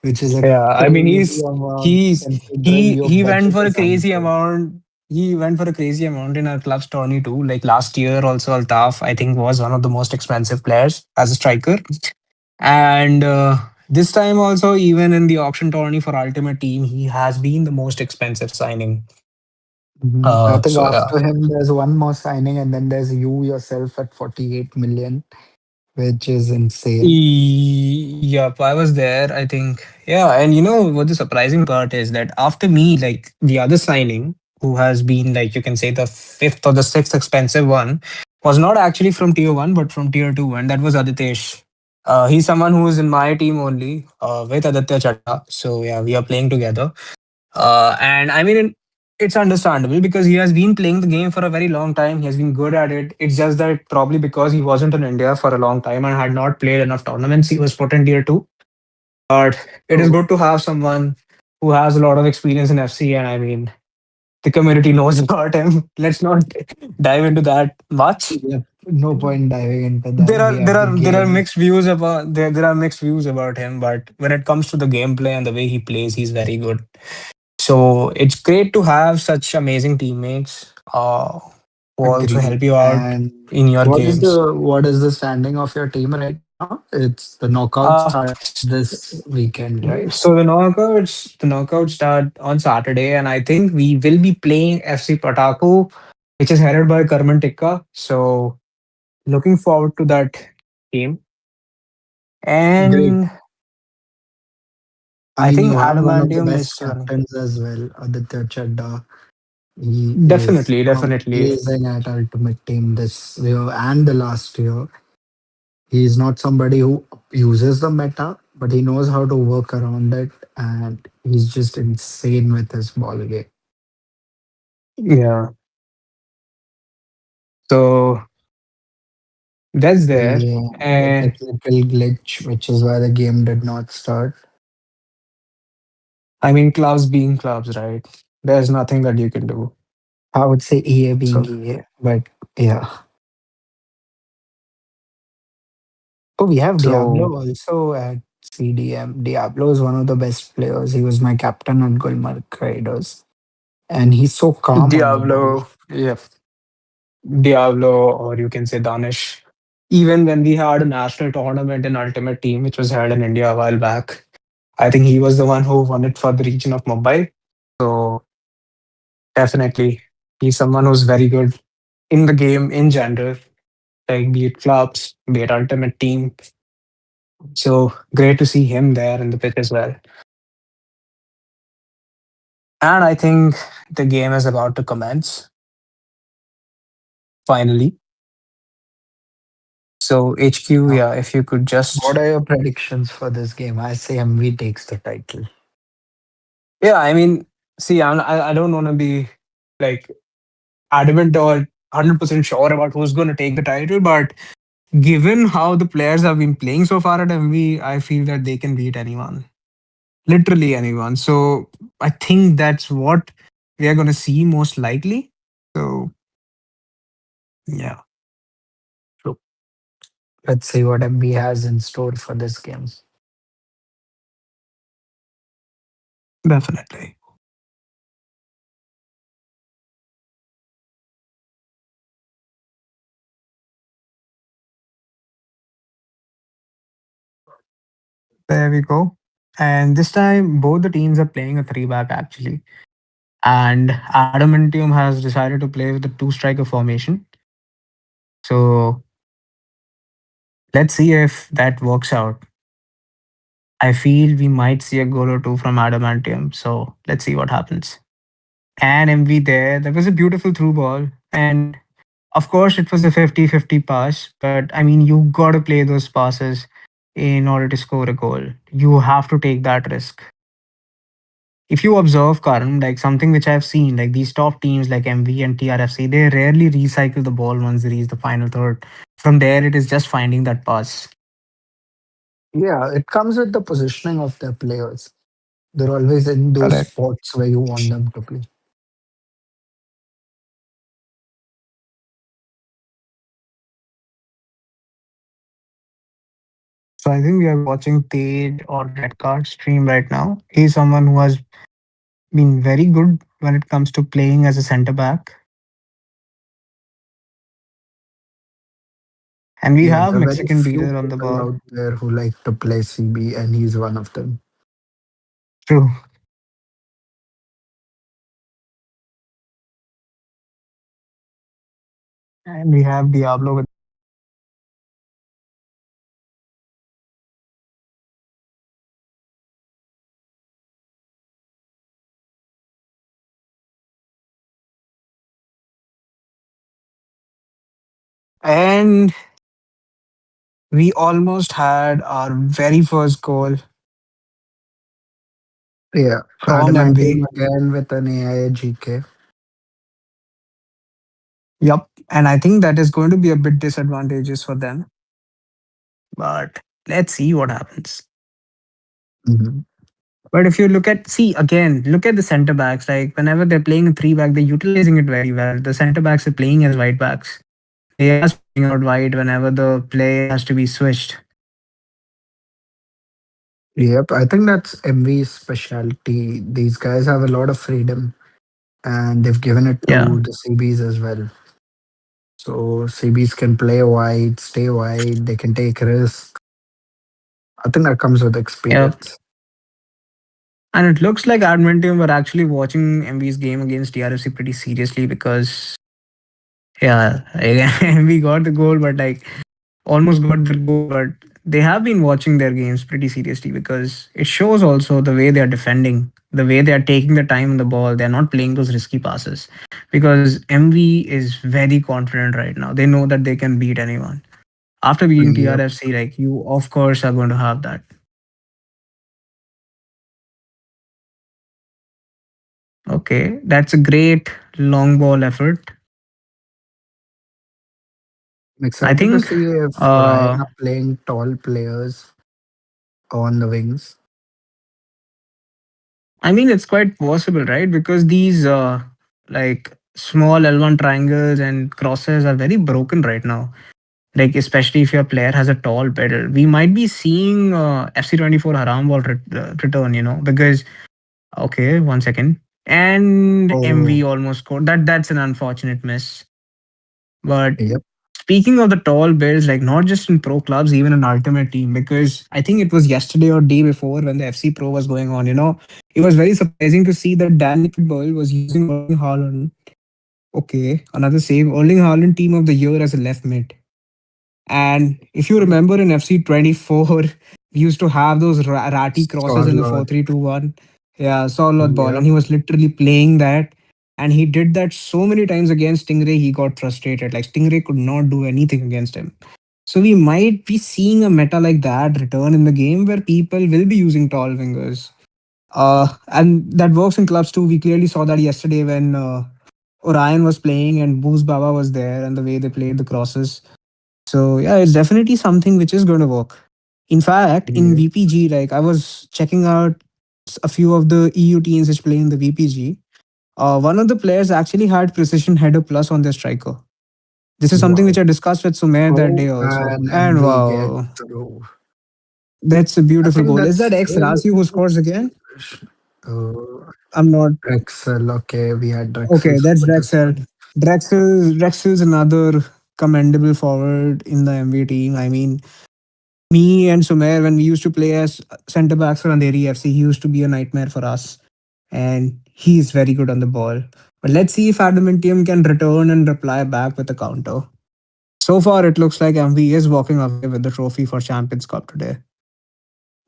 which is a Yeah, I mean crazy amount considering your he went budget for a is crazy something. amount. He went for a crazy amount in our club's tourney too. Like last year, also Altaf I think was one of the most expensive players as a striker, and this time also even in the auction tourney for Ultimate Team, he has been the most expensive signing. I think So yeah. after him, there's one more signing, and then there's you yourself at 48 million, which is insane. Yep, I was there, I think. Yeah, and you know what the surprising part is that after me, like the other signing, who has been like you can say the fifth or the sixth expensive one, was not actually from tier one, but from tier two, and that was Aditesh. He's someone who is in my team only, with Aditya Chadha. So yeah, we are playing together. And I mean, it's understandable because he has been playing the game for a very long time. He has been good at it. It's just that probably because he wasn't in India for a long time and had not played enough tournaments, he was put in tier two. But it is So, good to have someone who has a lot of experience in FC. And I mean, the community knows about him. Let's not dive into that much. yep, no point diving into that. We have the There are game. mixed views about there are mixed views about him, but when it comes to the gameplay and the way he plays, he's very good. So it's great to have such amazing teammates who also Agreed. help you out And in your games. what is the standing of your team right now? It's the knockout Uh, starts this weekend, right? so the knockouts start on Saturday, and I think we will be playing FC Pataku, which is headed by Karman Tikka. So looking forward to that game. Great. And I I mean, think you have one of the Adamantium best is running. captains as well, Aditya Chadda. He is Definitely, definitely. amazing at Ultimate Team this year and the last year. He is not somebody who uses the meta, but he knows how to work around it, and he's just insane with his ball game. Yeah. So that's there. The And technical glitch, which is why the game did not start. I mean, clubs being clubs, right? There's nothing that you can do. I would say EA being So, EA, but yeah. Oh, we have so Diablo also at CDM. Diablo is one of the best players. He was my captain at Gulmarg Raiders, and he's so calm on the ball. Diablo, yeah, Diablo, or you can say Danish. Even when we had a national tournament in Ultimate Team, which was held in India a while back, I think he was the one who won it for the region of Mumbai. So, definitely, he's someone who's very good in the game in general, like be it clubs, be it Ultimate Team. So, great to see him there in the pitch as well. And I think the game is about to commence finally. So HQ, Uh, yeah, if you could what just, are your predictions for this game? I say MV takes the title. yeah, I mean, see, I don't want to be like adamant or 100% sure about who's going to take the title, but given how the players have been playing so far at MV, I feel that they can beat anyone, literally anyone. So I think that's what we are going to see most likely. So yeah, So let's see what MV has in store for this game. definitely. There we go. And this time, both the teams are playing a three back actually. And Adamantium has decided to play with the two striker formation. So let's see if that works out. I feel we might see a goal or two from Adamantium. So let's see what happens. And MV there, that was a beautiful through ball. And of course, it was a 50-50 pass. But I mean, you got to play those passes in order to score a goal. You have to take that risk. If you observe, Karan, like something which I've seen, like these top teams like MV and TRFC, they rarely recycle the ball once they reach the final third. From there, it is just finding that pass. Yeah, it comes with the positioning of their players. They're always in those Correct. spots where you want them to play. So I think we are watching Tej or Red Card stream right now. He's someone who has been very good when it comes to playing as a center back. And we Yeah, have there are very Mexican few beater on the people ball. out there who like to play CB, and he's one of them. True. And we have Diablo with. And we almost had our very first goal Yeah, from Adamantium MV. again with an AI GK. Yup. And I think that is going to be a bit disadvantageous for them. But let's see what happens. Mhm. But if you look at, see again, look at the center backs. Like whenever they're playing a three back, they're utilizing it very well. The center backs are playing as wide backs. They are spreading out wide whenever the play has to be switched. Yep, I think that's MV's specialty. These guys have a lot of freedom, and they've given it Yeah. to the CBs as well. So CBs can play wide, stay wide, they can take risks. I think that comes with Yeah. experience. And it looks like Admentium were actually watching MV's game against DRFC pretty seriously because, yeah, we got the goal, but like almost got the goal. But they have been watching their games pretty seriously because it shows also the way they are defending, the way they are taking the time on the ball. They're not playing those risky passes because MV is very confident right now. They know that they can beat anyone. After beating Yep, TRFC, like you, of course, are going to have that. Okay, that's a great long ball effort. I'm I excited to think, see if Orion uh, are playing tall players on the wings. I mean, it's quite possible, right? Because these like small L1 triangles and crosses are very broken right now. Like especially if your player has a tall pedal, we might be seeing FC24 Haram ball return. Because okay, 1 second, and MV Oh, almost scored. That's an unfortunate miss. But yep. speaking of the tall builds, like not just in pro clubs, even in ultimate team, because I think it was yesterday or day before when the FC Pro was going on, it was very surprising to see that Danny Pitbull was using Erling Haaland. Okay, another save. Erling Haaland team of the year as a left mid. And if you remember in FC24, we used to have those ratty crosses in the Solid. 4-3-2-1. Yeah, solid ball. And Yep. he was literally playing that. And he did that so many times against Stingray, he got frustrated. Like Stingray could not do anything against him. So we might be seeing a meta like that return in the game where people will be using tall wingers. And that works in clubs too. We clearly saw that yesterday when Orion was playing and Boos Baba was there and the way they played the crosses. So yeah, it's definitely something which is going to work. In fact, in Yep. VPG, like I was checking out a few of the EU teams which play in the VPG. One of the players actually had precision header plus on their striker. This is something which Wow. I discussed with Sumer that Pro day also. and And MV get wow, through. that's a I beautiful think goal. Is that that's X Razi who scores again? uh, I'm not. Drexel. Okay, we had Drexel Okay, that's for this Drexel. one. Drexel's another commendable forward in the MV team. I mean, Me and Sumer, when we used to play as center backs for Andheri FC, he used to be a nightmare for us. And he is very good on the ball. But let's see if Adamantium can return and reply back with a counter. So far, it looks like MV is walking away with the trophy for Champions Cup today.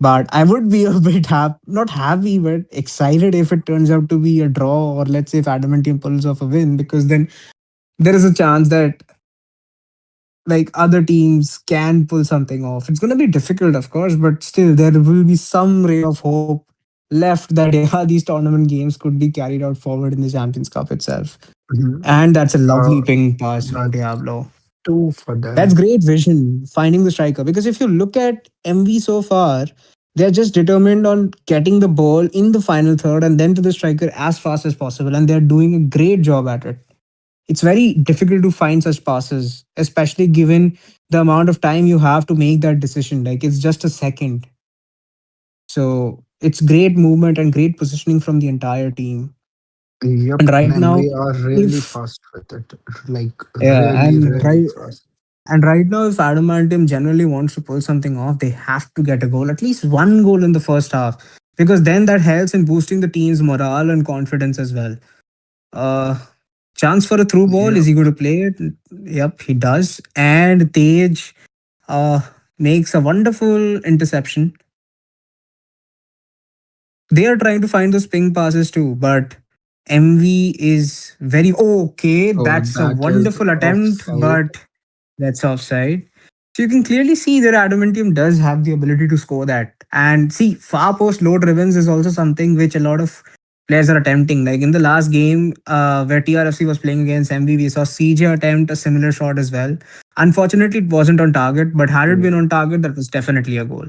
But I would be a bit happy, not happy, but excited if it turns out to be a draw, or let's say if Adamantium pulls off a win, because then there is a chance that like other teams can pull something off. It's going to be difficult, of course, but still there will be some ray of hope left that yeah, these tournament games could be carried out forward in the Champions Cup itself. Mhm. And that's a lovely Uh, ping pass from that's Diablo. two for That's them. great vision, finding the striker. Because if you look at MV so far, they're just determined on getting the ball in the final third and then to the striker as fast as possible. And they're doing a great job at it. It's very difficult to find such passes, especially given the amount of time you have to make that decision. Like it's just a second. So it's great movement and great positioning from the entire team. Yep, And right and now, we are really if fast with it. Like yeah, really, really fast. and right now, if Adamantium generally wants to pull something off, they have to get a goal, at least one goal in the first half, because then that helps in boosting the team's morale and confidence as well. Uh, Chance for a through ball. Is Yep. he going to play it? Yep, he does. And Tej uh, makes a wonderful interception. They are trying to find those ping passes too, but MV is very okay. Oh, That's a that is wonderful attempt, offside. but that's offside. So you can clearly see that Adamantium does have the ability to score that. And see, far post low drivens is also something which a lot of players are attempting. Like in the last game where TRFC was playing against MV, we saw CJ attempt a similar shot as well. Unfortunately, it wasn't on target, but had it been on target, that was definitely a goal.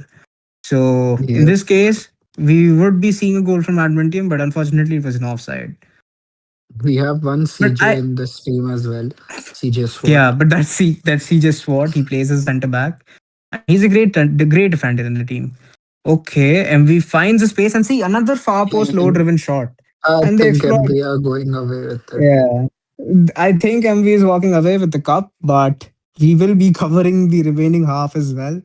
So in Yep. this case, we would be seeing a goal from Adamantium, but unfortunately, it was an offside. We have one But CJ I in this team as well. CJ Yeah, SWAT. but that's CJ Swart. He plays as center back, and he's the great defender in the team. Okay, and we finds a space and see another far post low And driven shot, I and they think exploit. we are going away with it. Yeah, I think MV is walking away with the cup, but we will be covering the remaining half as well,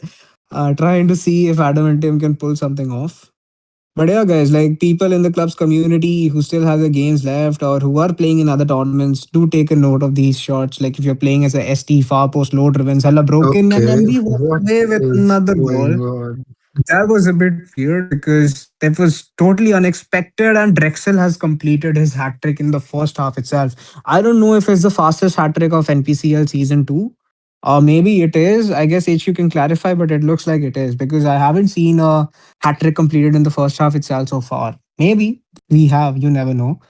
trying to see if Adam and Tim can pull something off. But yeah, guys, like people in the club's community who still have the games left or who are playing in other tournaments, do take a note of these shots. Like if you're playing as a ST far post low driven, Salah broken, and Okay, MV walks what away with is another going goal. on? That was a bit weird because that was totally unexpected, and Drexel has completed his hat trick in the first half itself. I don't know if it's the fastest hat trick of NPCL season two, or maybe it is. I guess HQ can clarify, but it looks like it is because I haven't seen a hat trick completed in the first half itself so far. Maybe we have, you never know.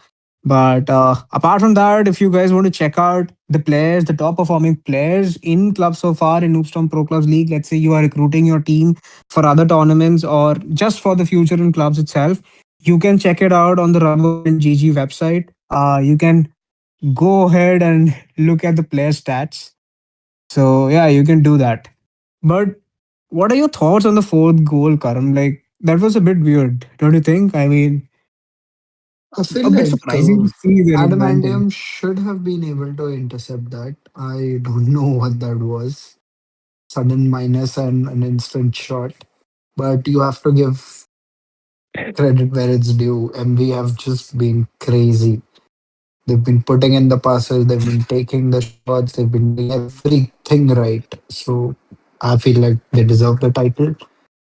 But apart from that, if you guys want to check out the players, the top performing players in clubs so far in Noobstorm Pro Clubs League, let's say you are recruiting your team for other tournaments or just for the future in clubs itself, you can check it out on the Rubber Band GG website. You can go ahead and look at the player stats. So yeah, you can do that. But what are your thoughts on the fourth goal, Karam? Like that was a bit weird, don't you think? I mean, I feel a bit like surprising to see where it went in. Adamantium should have been able to intercept that. I don't know what that was. Sudden minus and an instant shot. But you have to give credit where it's due. MV have just been crazy. They've been putting in the passes, they've been taking the shots, they've been doing everything right. So I feel like they deserve the title,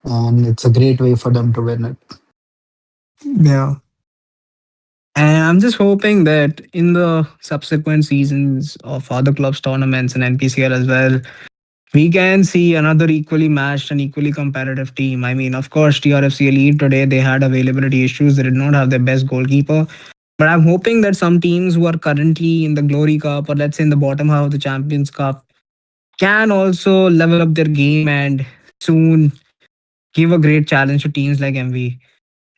and it's a great way for them to win it. Yeah. And I'm just hoping that in the subsequent seasons of other clubs tournaments and NPCL as well, we can see another equally matched and equally competitive team. I mean, of course, TRFC Elite today, they had availability issues. They did not have their best goalkeeper. But I'm hoping that some teams who are currently in the Glory Cup or let's say in the bottom half of the Champions Cup can also level up their game and soon give a great challenge to teams like MV.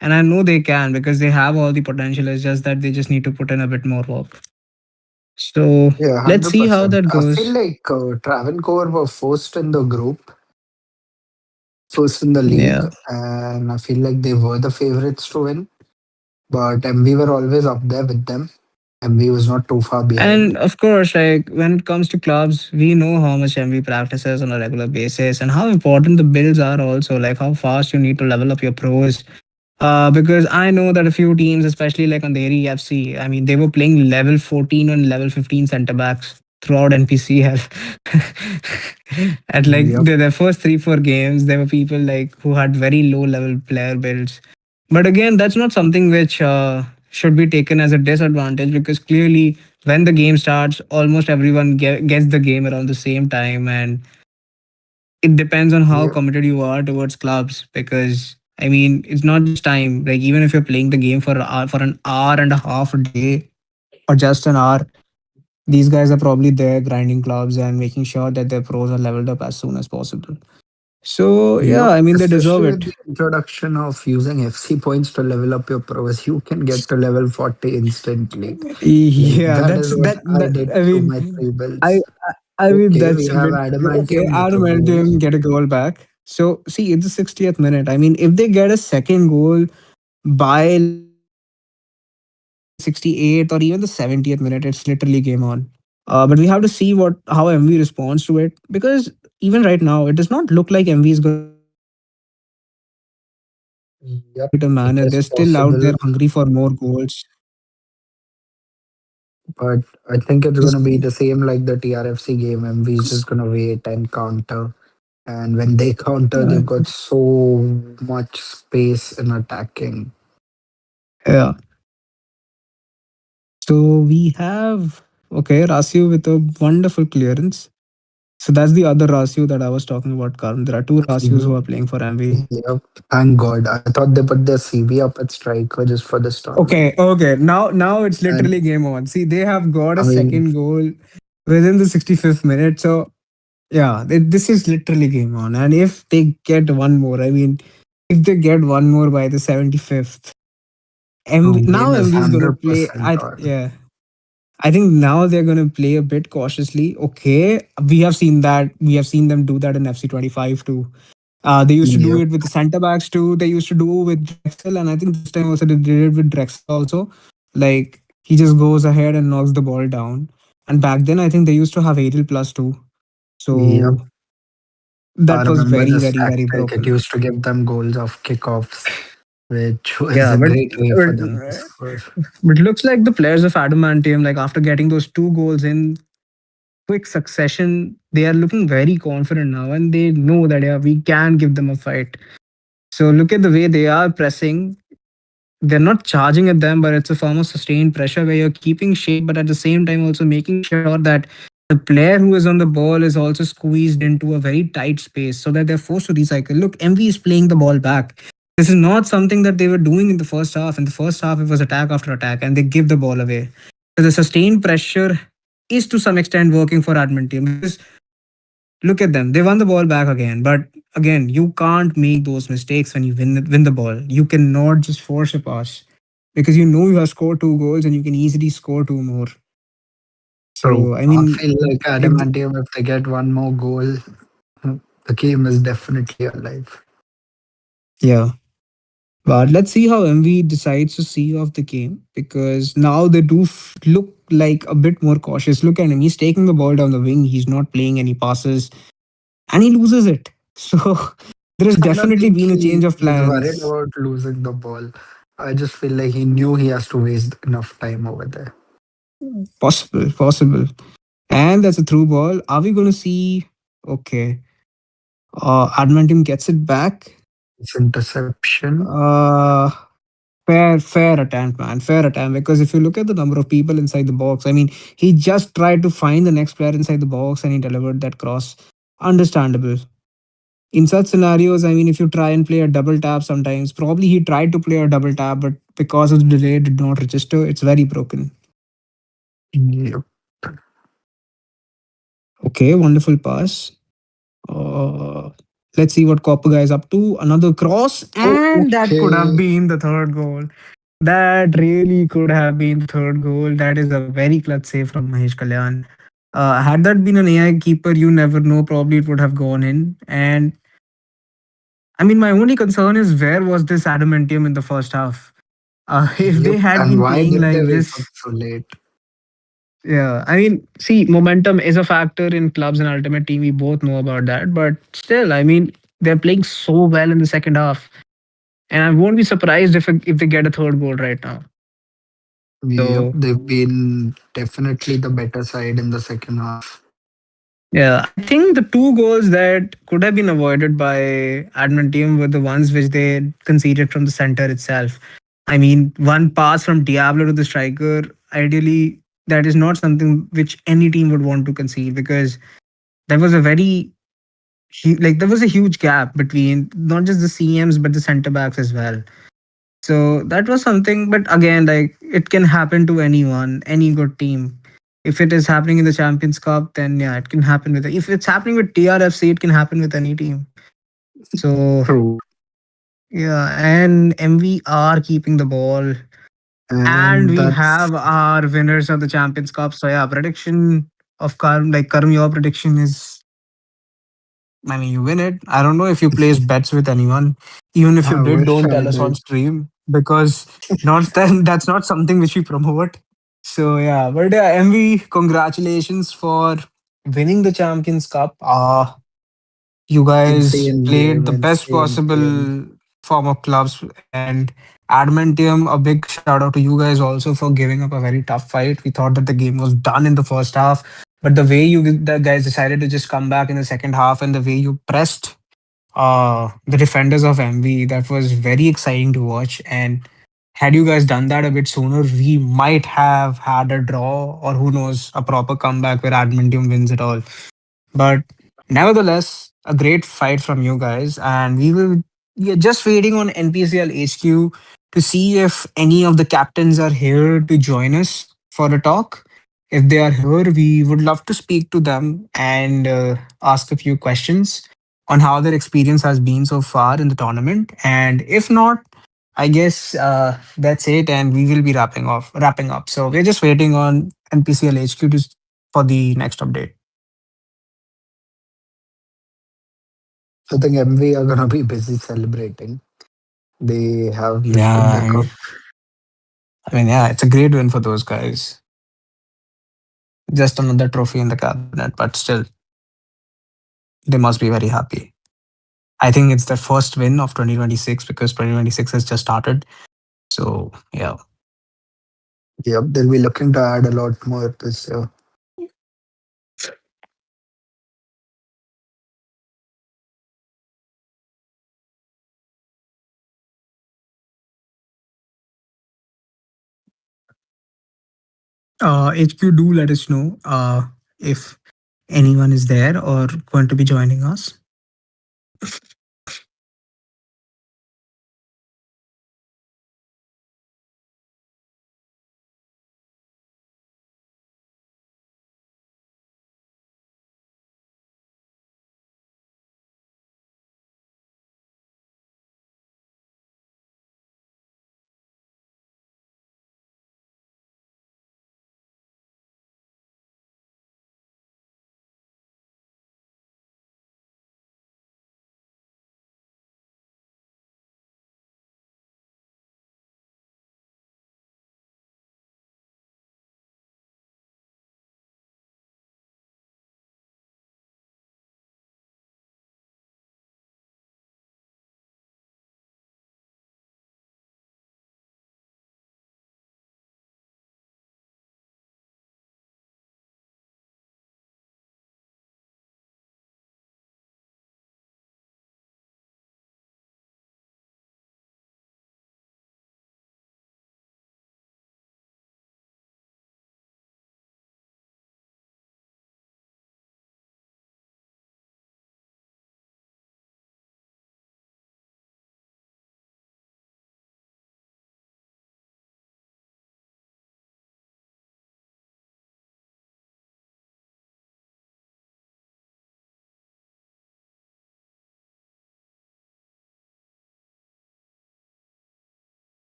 And I know they can because they have all the potential. It's just that they just need to put in a bit more work. So Yeah, let's see how 100%. that I feel goes. like Travancore were first in the group, first in the league, Yeah. and I feel like they were the favorites to win. But we were always up there with them. MV was not too far And behind. of course, like when it comes to clubs, we know how much MV practices on a regular basis and how important the builds are also, like how fast you need to level up your pros. Because I know that a few teams, especially like on the FC, I mean, they were playing level 14 and level 15 center backs throughout NPCL. At like Yep. their first 3 4 games, there were people like who had very low level player builds. But again, that's not something which should be taken as a disadvantage because clearly, when the game starts, almost everyone gets the game around the same time, and it depends on how Yep. committed you are towards clubs. Because I mean, it's not just time. Like even if you're playing the game for an hour and a half a day or just an hour, these guys are probably there grinding clubs and making sure that their pros are leveled up as soon as possible. So yeah, Yep. I mean they deserve Especially with it. the introduction of using FC points to level up your pros, you can get to level 40 instantly. Like Yeah, that that's is what that. I that did I through mean, my three I builds. I mean Okay, we that's a have bit okay. adamantium with a goal. Adamantium get a goal back. So see, it's the 60th minute. I mean, if they get a second goal by let's say the 68th or even the 70th minute, it's literally game on. But we have to see what how MV responds to it because even right now, it does not look like MV is going to lose this game in any Yep, conservative it manner. is They're still out possible, there hungry for more goals. but I think it's Just gonna be the same like the TRFC game. MV is just gonna wait and counter. And when they counter, uh, they've got so much space in attacking. yeah. So we have okay Rasio with a wonderful clearance. So that's the other Rasio that I was talking about, Karan. There are two Rasios who Mhm. are playing for MV. Yep, thank God. I thought they put their CB up at striker just for this tournament. Okay. Now it's And literally game on. See, they have got I a mean, second goal within the 65th minute. So yeah, this is literally game on. And if they get one more, I mean, if they get one more by the 75th, now game is MV is gonna play. 100% on. Yeah. I think now they're going to play a bit cautiously. Okay, we have seen that. We have seen them do that in FC 25 too. They used to do Yep, it with the center backs too. They used to do with Drexel, and I think this time also they did it with Drexel also. Like he just goes ahead and knocks the ball down. And back then, I think they used to have Aerial Plus too. yep. So I that was remember very, this very, very tactic. It broken. used to give them goals off kickoffs, which was Yeah, a but great way for them to but, score. but looks like the players of Adamantium, like after getting those 2 goals in quick succession, they are looking very confident now and they know that yeah, we can give them a fight. So look at the way they are pressing. They're not charging at them, but it's a form of sustained pressure where you're keeping shape, but at the same time also making sure that the player who is on the ball is also squeezed into a very tight space so that they're forced to recycle. Look, MV is playing the ball back. This is not something that they were doing in the first half. In the first half, it was attack after attack, and they give the ball away. So the sustained pressure is to some extent working for Edmonton because look at them. They won the ball back again. But again, you can't make those mistakes when you win the ball. You cannot just force a pass because you know you have scored 2 goals and you can easily score 2 more. True. So, I I mean, feel like if, Adamantium, if they get one more goal, the game is definitely alive. yeah. But let's see how MV decides to see off the game because now they do look like a bit more cautious. Look at him. He's taking the ball down the wing. He's not playing any passes and he loses it. So, there has I don't definitely think been a change of he's worried plans. about losing the ball. I just feel like he knew he has to waste enough time over there. Possible. And that's a through ball. Are we going to see? Okay. Admantum gets it back. It's interception. Uh, fair attempt, man. Fair attempt. Because if you look at the number of people inside the box, I mean, he just tried to find the next player inside the box and he delivered that cross. Understandable. In such scenarios, I mean, if you try and play a double tap sometimes, probably he tried to play a double tap, but because of the delay, it did not register. It's very broken. Yep. Okay, wonderful pass. Uh, let's see what Copper guy is up to. Another cross, and that could have Okay. been the third goal. That really could have been the third goal. That is a very clutch save from Mahesh Kalyan. Had that been an AI keeper, you never know. Probably it would have gone in. And I mean, my only concern is where was this adamantium in the first half? If Yep. they had And been why playing did they like wake up this, so late? Yeah, I mean, see, momentum is a factor in clubs and Ultimate Team. We both know about that, but still, I mean, they're playing so well in the second half, and I won't be surprised if they get a third goal right now. Yep, So they've been definitely the better side in the second half. yeah, I think the two goals that could have been avoided by admin team were the ones which they conceded from the center itself. I mean, one pass from Diablo to the striker, ideally, that is not something which any team would want to concede because there was a very like there was a huge gap between not just the CMs but the center backs as well. So that was something, but again, like it can happen to anyone, any good team. If it is happening in the Champions Cup, then yeah, it can happen with. If it's happening with TRFC, it can happen with any team. So True. yeah, and MV are keeping the ball, and And we that's have our winners of the Champions Cup. So yeah, prediction of Karm, like Karm, your prediction is, I mean, you win it. I don't know if you place bets with anyone. Even if you I did, wish don't I tell us on did. stream because not that that's not something which we promote. So yeah, but yeah, MV, congratulations for winning the Champions Cup. You guys Insane played game, the best insane game. possible form of clubs, and Adamantium, a big shout out to you guys also for giving up a very tough fight. We thought that the game was done in the first half, but the way you the guys decided to just come back in the second half and the way you pressed the defenders of MV, that was very exciting to watch. And had you guys done that a bit sooner, we might have had a draw or who knows, a proper comeback where Adamantium wins it all. But nevertheless, a great fight from you guys, and we are just waiting on NPCL HQ to see if any of the captains are here to join us for a talk. If they are here, we would love to speak to them and ask a few questions on how their experience has been so far in the tournament. And if not, I guess that's it, and we will be wrapping up. So we're just waiting on NPCL HQ for the next update. I think MV are gonna be busy celebrating. They have lifted the Yeah, cup. yeah, it's a great win for those guys. Just another trophy in the cabinet, but still, they must be very happy. I think it's their first win of 2026 because 2026 has just started. So, yeah. Yep, they'll be looking to add a lot more this year. HQ, do let us know if anyone is there or going to be joining us.